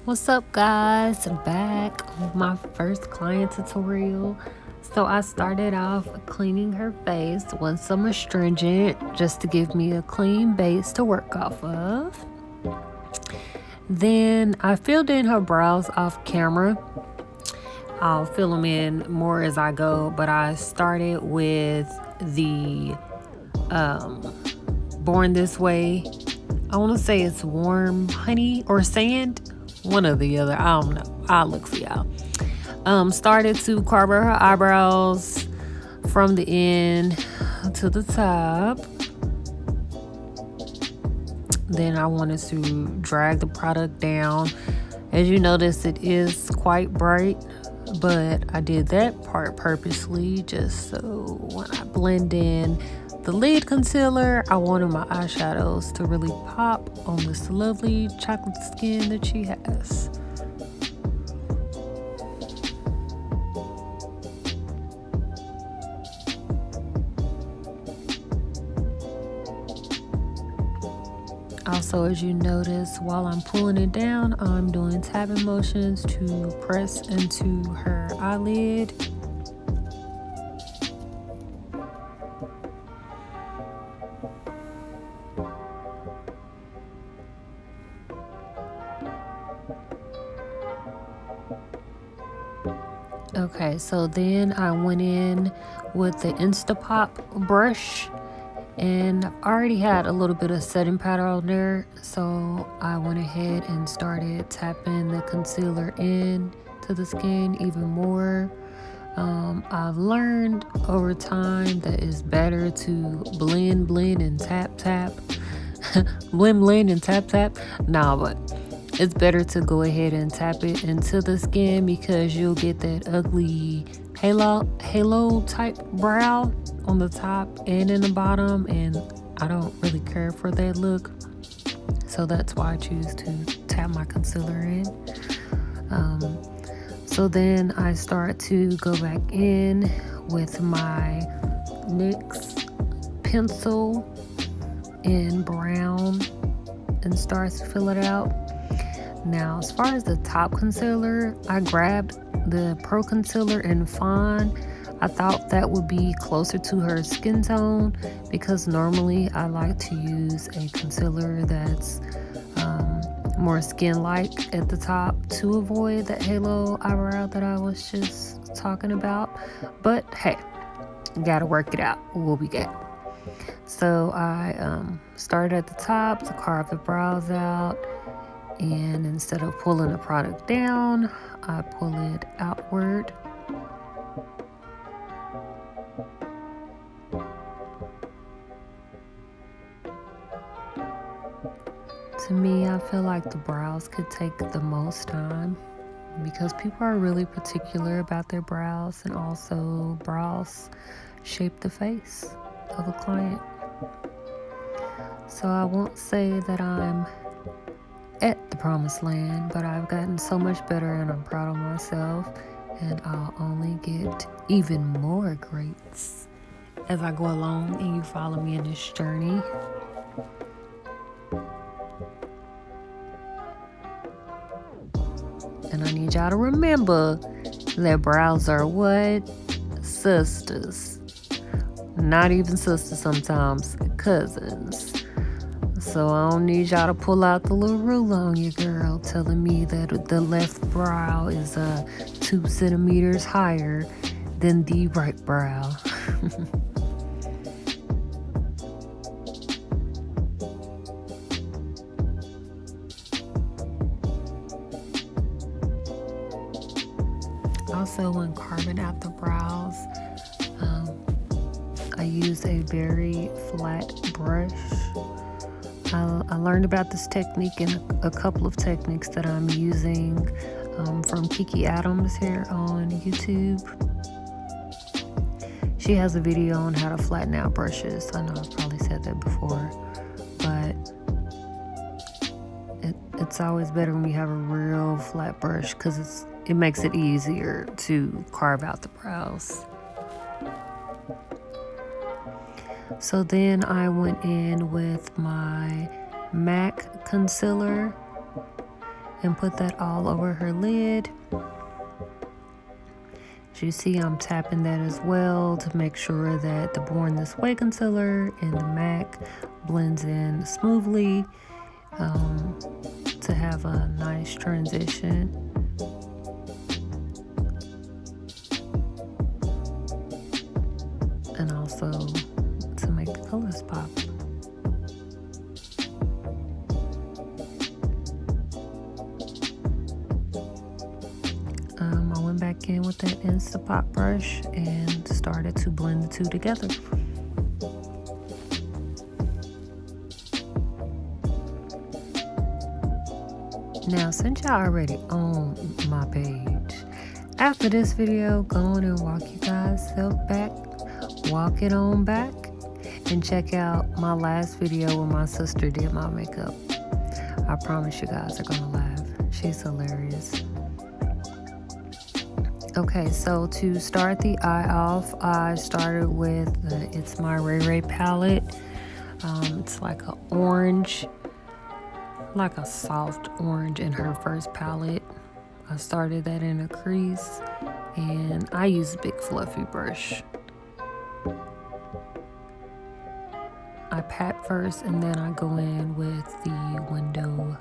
What's up, guys? I'm back with my first client tutorial. So I started off cleaning her face with some astringent just to give me a clean base to work off of. Then I filled in her brows off camera. I'll fill them in more as I go, but I started with the Born This Way. I want to say it's warm honey or sand, one or the other. I don't know. I'll look for y'all. Started to carve her eyebrows from the end to the top. Then I wanted to drag the product down. As you notice, it is quite bright, but I did that part purposely just so when I blend in the lid concealer, I wanted my eyeshadows to really pop on this lovely chocolate skin that she has. Also, as you notice, while I'm pulling it down, I'm doing tapping motions to press into her eyelid. Okay, so then I went in with the Instapop brush, and I've already had a little bit of setting powder on there, so I went ahead and started tapping the concealer in to the skin even more. I've learned over time that it's better to blend, and tap. blend, and tap. Nah, but it's better to go ahead and tap it into the skin because you'll get that ugly halo type brow on the top and in the bottom, and I don't really care for that look. So that's why I choose to tap my concealer in. So then I start to go back in with my NYX pencil in brown and start to fill it out. Now, as far as the top concealer, I grabbed the Pro Concealer in Fawn. I thought that would be closer to her skin tone because normally I like to use a concealer that's more skin-like at the top to avoid that halo eyebrow that I was just talking about. But hey, gotta work it out. What we got? So I started at the top to carve the brows out, and instead of pulling the product down, I pull it outward. To me, I feel like the brows could take the most time because people are really particular about their brows, and also brows shape the face of a client. So I won't say that I'm at the promised land, but I've gotten so much better and I'm proud of myself, and I'll only get even more greats as I go along and you follow me in this journey. And I need y'all to remember that brows are what? Sisters. Not even sisters sometimes, cousins. So I don't need y'all to pull out the little ruler on your girl telling me that the left brow is 2 centimeters higher than the right brow. Also, when carving out the brows, I use a very flat brush. I learned about this technique in a couple of techniques that I'm using from Kiki Adams here on YouTube. She has a video on how to flatten out brushes. I know I've probably said that before, but it's always better when you have a real flat brush because it makes it easier to carve out the brows. So then I went in with my MAC concealer, and put that all over her lid. As you see, I'm tapping that as well to make sure that the Born This Way concealer and the MAC blends in smoothly, to have a nice transition. And also to make the colors pop. I went back in with that Instapot brush and started to blend the two together. Now, since y'all already on my page, after this video, go on and walk you guys back, walk it on back, and check out my last video where my sister did my makeup. I promise you guys are gonna laugh. She's hilarious. Okay, so to start the eye off, I started with It's My Ray Ray palette. It's like an orange, like a soft orange in her first palette. I started that in a crease, and I use a big fluffy brush. I pat first, and then I go in with the window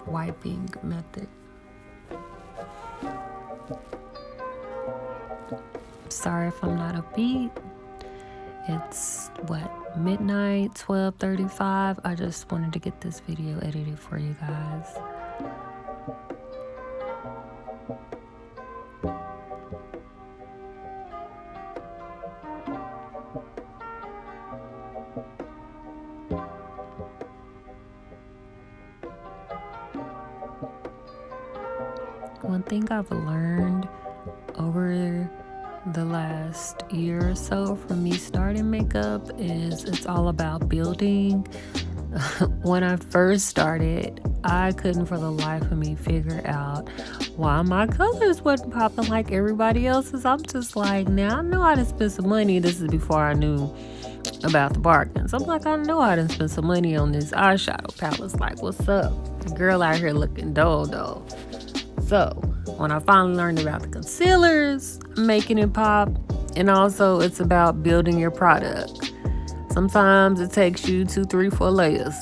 wiping method. Sorry if I'm not upbeat. It's midnight, 12:35. I just wanted to get this video edited for you guys. One thing I've learned over the last year or so from me starting makeup is it's all about building. When I first started, I couldn't for the life of me figure out why my colors wasn't popping like everybody else's. I'm just like, now I know I done spent some money. This is before I knew about the bargains. I'm like, I know I done spent some money on this eyeshadow palette. Like, what's up? Girl out here looking dull. So when I finally learned about the concealers, making it pop, and also it's about building your product. Sometimes it takes you 2, 3, 4 layers,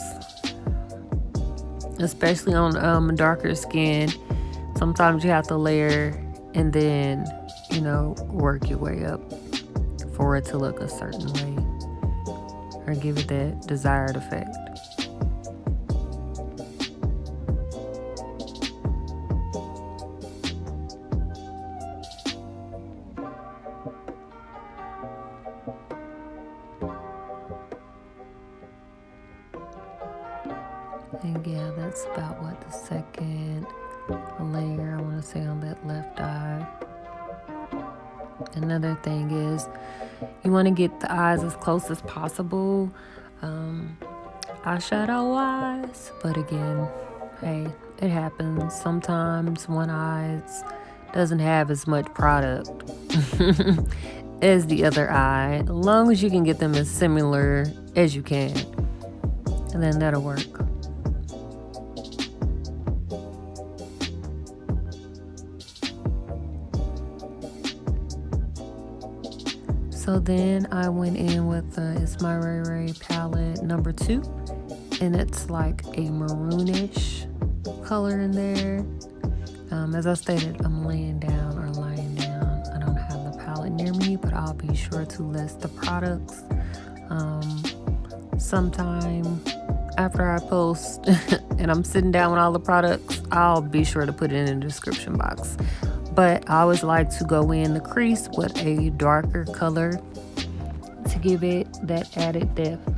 especially on darker skin. Sometimes you have to layer and then, work your way up for it to look a certain way or give it that desired effect. And yeah, that's about the second layer I want to say on that left eye. Another thing is you want to get the eyes as close as possible, eyeshadow wise, but again, hey, it happens. Sometimes one eye doesn't have as much product as the other eye, as long as you can get them as similar as you can, and then that'll work. So then I went in with It's My Ray Ray palette number 2, and it's like a maroonish color in there. As I stated, I'm lying down. I don't have the palette near me, but I'll be sure to list the products sometime after I post and I'm sitting down with all the products. I'll be sure to put it in the description box. But I always like to go in the crease with a darker color to give it that added depth.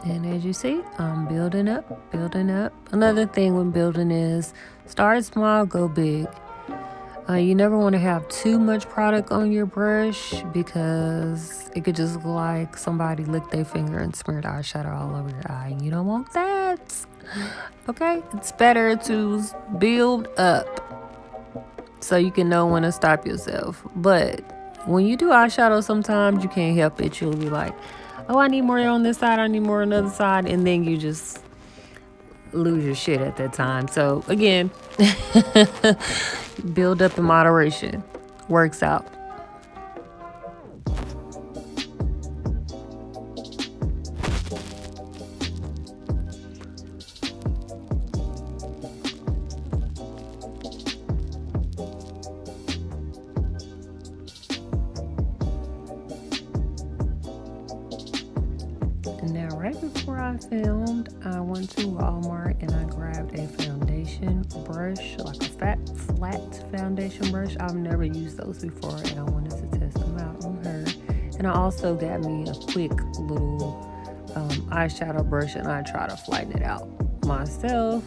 And as you see, I'm building up. Another thing when building is start small, go big. You never want to have too much product on your brush because it could just look like somebody licked their finger and smeared eyeshadow all over your eye. You don't want that. Okay? It's better to build up so you can know when to stop yourself. But when you do eyeshadow, sometimes you can't help it. You'll be like, oh, I need more on this side, I need more on the other side. And then you just lose your shit at that time. So again, build up in moderation. Works out. Now, right before I filmed, I went to Walmart and I grabbed a foundation brush, like a flat foundation brush. I've never used those before and I wanted to test them out on her. And I also got me a quick little eyeshadow brush and I try to flatten it out myself.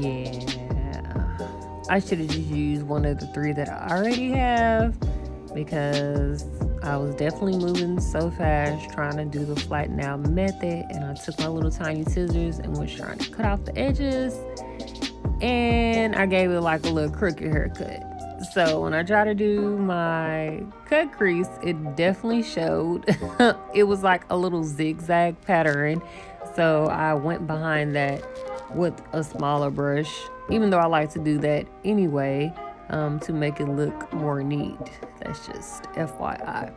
Yeah, I should have just used one of the 3 that I already have because I was definitely moving so fast trying to do the flatten out method, and I took my little tiny scissors and was trying to cut off the edges, and I gave it like a little crooked haircut. So when I tried to do my cut crease, it definitely showed. It was like a little zigzag pattern, so I went behind that with a smaller brush, even though I like to do that anyway, to make it look more neat. That's just FYI.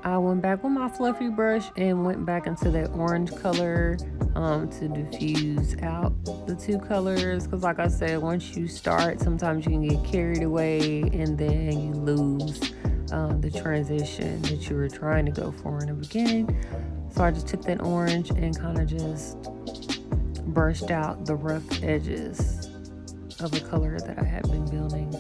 I went back with my fluffy brush and went back into that orange color to diffuse out the 2 colors, because like I said, once you start, sometimes you can get carried away and then you lose the transition that you were trying to go for in the beginning. So I just took that orange and kind of just brushed out the rough edges of the color that I had been building.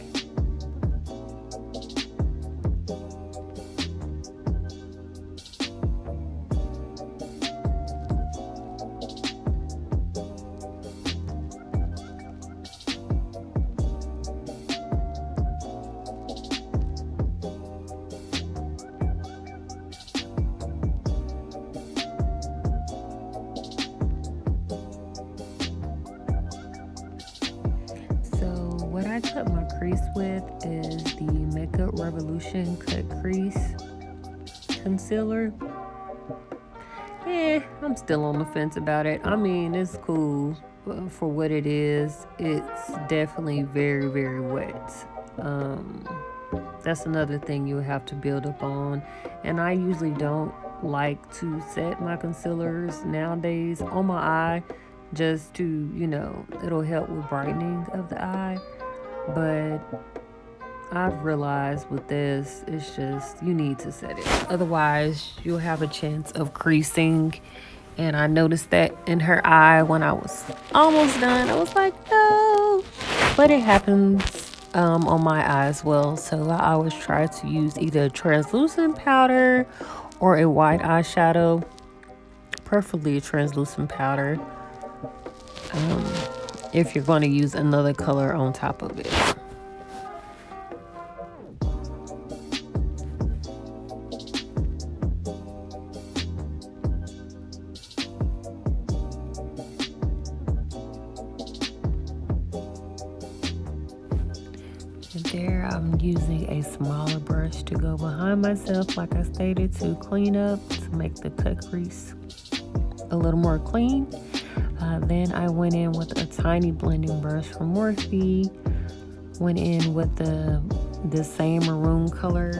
What I cut my crease with is the Makeup Revolution Cut Crease Concealer. I'm still on the fence about it. I mean, it's cool for what it is. It's definitely very, very wet. That's another thing you have to build up on. And I usually don't like to set my concealers nowadays on my eye, just to, it'll help with brightening of the eye. But I've realized with this, it's just you need to set it. Otherwise, you'll have a chance of creasing. And I noticed that in her eye when I was almost done. I was like, no. But it happens on my eye as well. So I always try to use either a translucent powder or a white eyeshadow. Preferably a translucent powder. If you're going to use another color on top of it. And there I'm using a smaller brush to go behind myself, like I stated, to clean up, to make the cut crease a little more clean. Then I went in with a tiny blending brush from Morphe. Went in with the same maroon color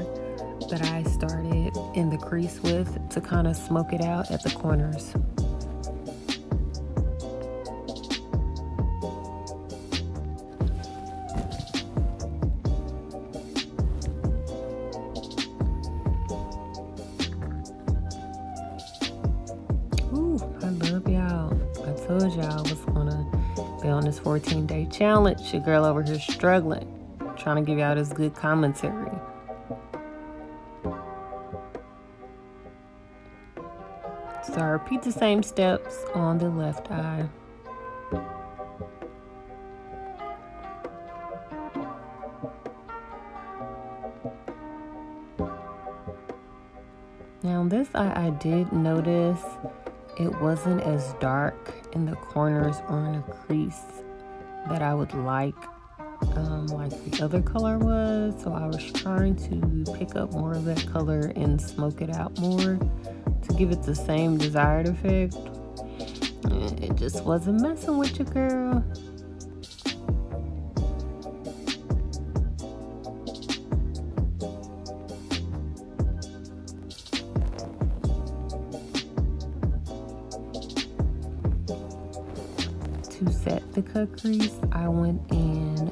that I started in the crease with to kind of smoke it out at the corners. Ooh, I love y'all. I told y'all I was gonna be on this 14-day challenge. Your girl over here struggling, trying to give y'all this good commentary. So I repeat the same steps on the left eye. Now this eye, I did notice it wasn't as dark in the corners or in the crease that I would like the other color was. So I was trying to pick up more of that color and smoke it out more to give it the same desired effect. It just wasn't messing with you, girl. To set the cut crease, I went in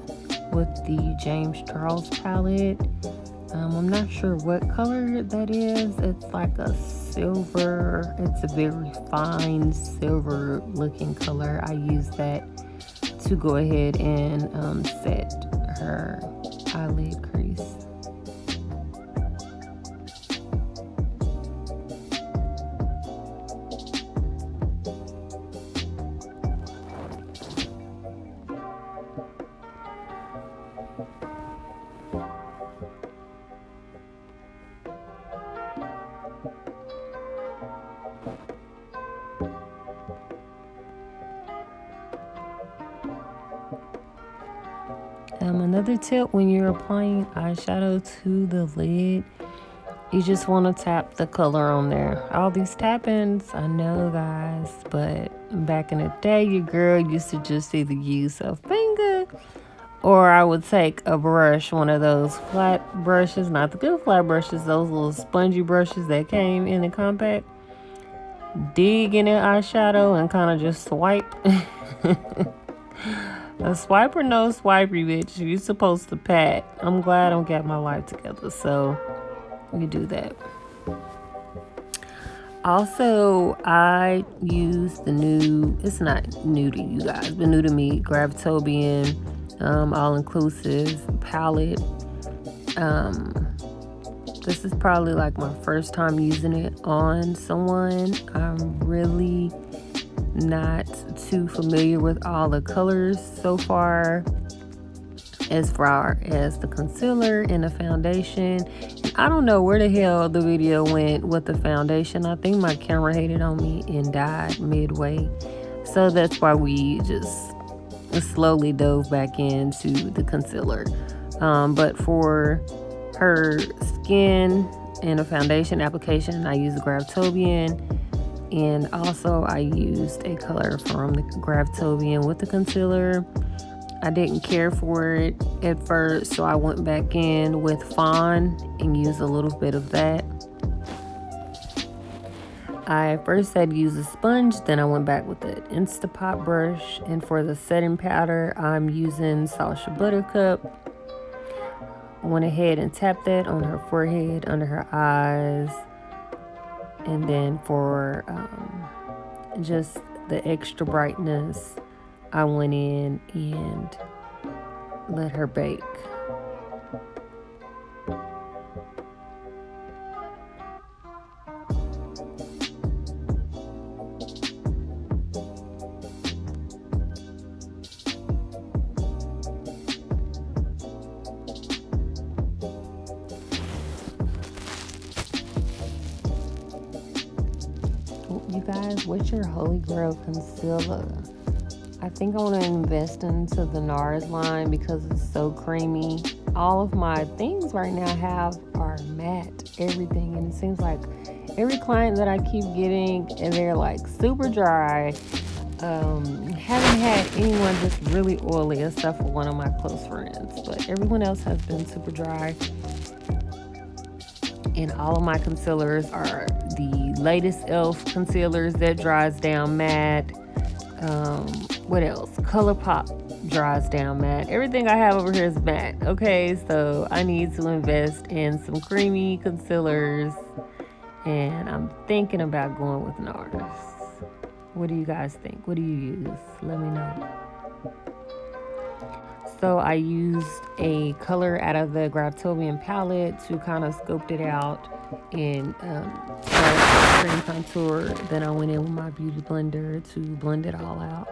with the James Charles palette. I'm not sure what color that is. It's like a silver. It's a very fine silver looking color. I use that to go ahead and set her eyelid crease. Another tip when you're applying eyeshadow to the lid, you just want to tap the color on there. All these tap-ins, I know, guys, but back in the day, your girl used to just either use a finger or I would take a brush, one of those flat brushes, not the good flat brushes, those little spongy brushes that came in the compact, dig in the eyeshadow and kind of just swipe. A swipe or no swipey, bitch. You're supposed to pat. I'm glad I don't get my life together, so you do that. Also, I use the new, it's not new to you guys, but new to me, Gravitobian all-inclusive palette. This is probably like my first time using it on someone. I'm really not too familiar with all the colors so far as the concealer and the foundation. And I don't know where the hell the video went with the foundation. I think my camera hated on me and died midway, so that's why we just slowly dove back into the concealer. But for her skin and a foundation application, I use the Gravitobian. And also I used a color from the Gravitobian with the concealer. I didn't care for it at first, so I went back in with Fawn and used a little bit of that. I first had to use a sponge, then I went back with the Instapot brush. And for the setting powder, I'm using Sacha Buttercup. I went ahead and tapped that on her forehead, under her eyes. And then for just the extra brightness, I went in and let her bake. You guys, what's your holy grail concealer? I think I want to invest into the NARS line because it's so creamy. All of my things right now are matte, everything, and it seems like every client that I keep getting, and they're like super dry. Haven't had anyone just really oily except for one of my close friends, but everyone else has been super dry. And all of my concealers are the latest e.l.f. concealers that dries down matte. What else? ColourPop dries down matte. Everything I have over here is matte. Okay, so I need to invest in some creamy concealers, and I'm thinking about going with NARS. What do you guys think? What do you use? Let me know. So I used a color out of the Gravitobian palette to kind of scope it out and cream contour. Then I went in with my beauty blender to blend it all out.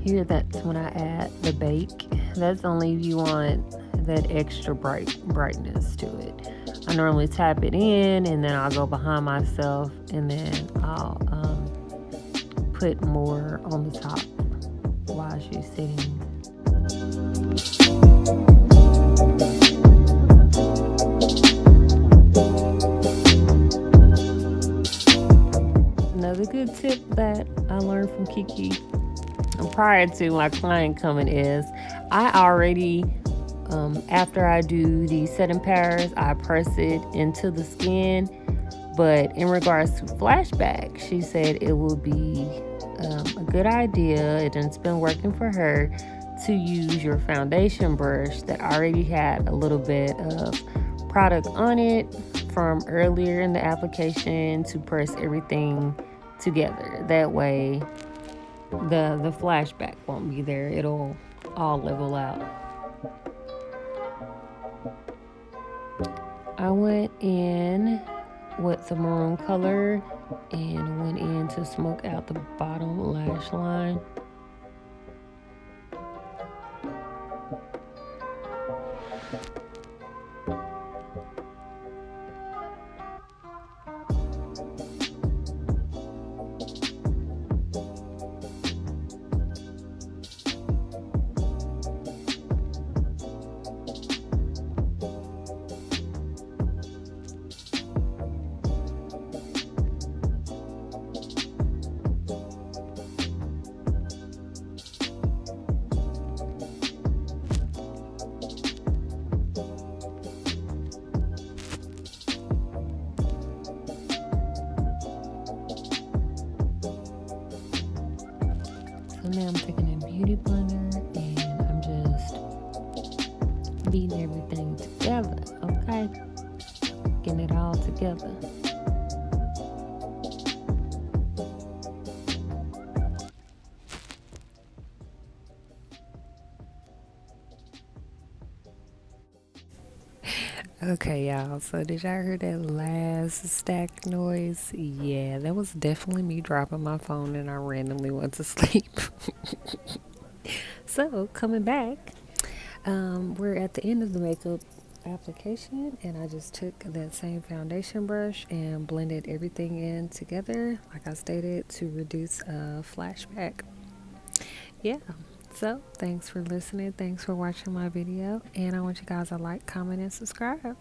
Here, that's when I add the bake. That's only if you want that extra brightness to it. I normally tap it in and then I'll go behind myself and then I'll put more on the top while she's sitting. Another good tip that I learned from Kiki prior to my client coming is I already, after I do the setting powders, I press it into the skin. But in regards to flashback, she said it will be a good idea, and it's been working for her, to use your foundation brush that already had a little bit of product on it from earlier in the application to press everything together. That way the flashback won't be there. It'll all level out. I went in with the maroon color and went in to smoke out the bottom lash line. So now I'm taking a beauty blender and I'm just beating everything together, okay? Getting it all together. Okay, y'all, so did y'all hear that last stack noise? Yeah, that was definitely me dropping my phone and I randomly went to sleep. So, coming back, we're at the end of the makeup application, and I just took that same foundation brush and blended everything in together, like I stated, to reduce a flashback. Yeah. So, thanks for listening. Thanks for watching my video. And I want you guys to like, comment, and subscribe.